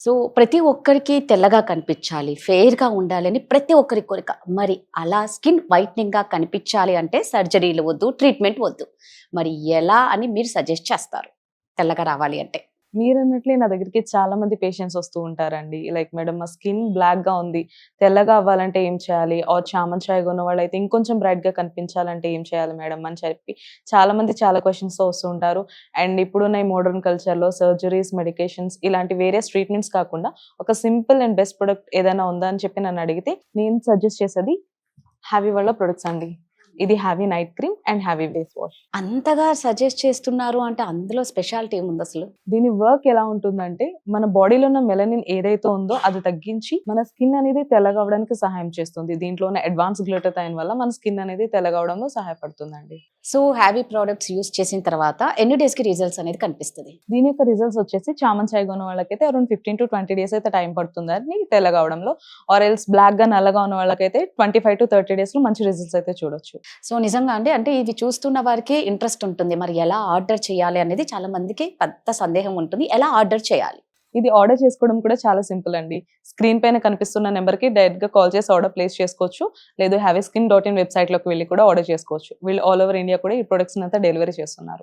So, ప్రతి ఒక్కరికి తెల్లగా కనిపించాలి, ఫెయిర్‌గా ఉండాలని ప్రతి ఒక్కరి కోరిక. మరి అలా స్కిన్ వైట్‌నింగ్‌గా కనిపించాలి అంటే సర్జరీలు వద్దు, ట్రీట్మెంట్ వద్దు. మరి ఎలా అని మీరు సజెస్ట్ చేస్తారు? తెల్లగా రావాలి అంటే? మీరన్నట్లే నా దగ్గరికి చాలా మంది పేషెంట్స్ వస్తూ ఉంటారండి. లైక్ మేడం మా స్కిన్ బ్లాక్‌గా ఉంది. తెల్లగా అవ్వాలంటే ఏం చేయాలి? ఆర్ చామన్ చాయగా ఉన్నవాళ్ళైతే ఇంకొంచెం బ్రైట్‌గా కనిపించాలంటే ఏం చేయాలి మేడం అని చెప్పి చాలా మంది చాలా క్వెషన్స్‌తో వస్తూ ఉంటారు. అండ్ ఇప్పుడున్న ఈ మోడర్న్ కల్చర్‌లో సర్జరీస్, మెడికేషన్స్ ఇలాంటి వేరియస్ ట్రీట్మెంట్స్ కాకుండా ఒక సింపుల్ అండ్ బెస్ట్ ప్రొడక్ట్ ఏదైనా ఉందా అని చెప్పి నన్ను అడిగితే నేను సజెస్ట్ చేసేది హ్యావీ వాళ్ళ ప్రొడక్ట్స్ అండి. ఇది heavy night cream and heavy face wash. అంతగా సజెస్ట్ చేస్తున్నారు అంటే అందులో స్పెషాలిటీ ఏముందసలు? దీని వర్క్ ఎలా ఉంటుందంటే, మన బాడీలో ఉన్న మెలనిన్ ఏదైతే ఉందో అది తగ్గించి, మన స్కిన్ అనేది తెల్లగవ్వడానికి సహాయం చేస్తుంది. దీంట్లో ఉన్న అడ్వాన్స్ గ్లూటాథైన్ వల్ల మన స్కిన్ అనేది తెల్లగవ్వడంలో సహాయపడుతుందండి. సో, హ్యావీ ప్రొడక్ట్స్ యూజ్ చేసిన తర్వాత ఎన్ని డేస్‌కి రిజల్ట్స్ అనేది కనిపిస్తది? దీని యొక్క రిజల్ట్స్ వచ్చేసి చామన్ చాయగా ఉన్న వాళ్ళకైతే అరౌండ్ 15-20 డేస్ అయితే టైం పడుతుందండి తెల్లగవ్వడంలో. ఆర్ ఎల్స్ బ్లాక్‌గా, నల్లగా ఉన్న వాళ్ళకైతే 25-30 డేస్‌లో మంచి రిజల్ట్స్ అయితే చూడొచ్చు. సో, నిజంగా అండి. అంటే ఇది చూస్తున్న వారికి ఇంట్రెస్ట్ ఉంటుంది. మరి ఎలా ఆర్డర్ చేయాలి అనేది చాలా మందికి పెద్ద సందేహం ఉంటుంది. ఎలా ఆర్డర్ చేయాలి? ఇది ఆర్డర్ చేసుకోవడం కూడా చాలా సింపుల్ అండి. స్క్రీన్ పైన కనిపిస్తున్న నెంబర్‌కి డైరెక్ట్‌గా కాల్ చేసి ఆర్డర్ ప్లేస్ చేసుకోవచ్చు. లేదు హ్యావీస్కిన్.in వెబ్‌సైట్‌లోకి వెళ్లి కూడా ఆర్డర్ చేసుకోవచ్చు. వీళ్ళు ఆల్ ఓవర్ ఇండియా కూడా ఈ ప్రొడక్ట్స్‌నంతా డెలివరీ చేస్తున్నారు.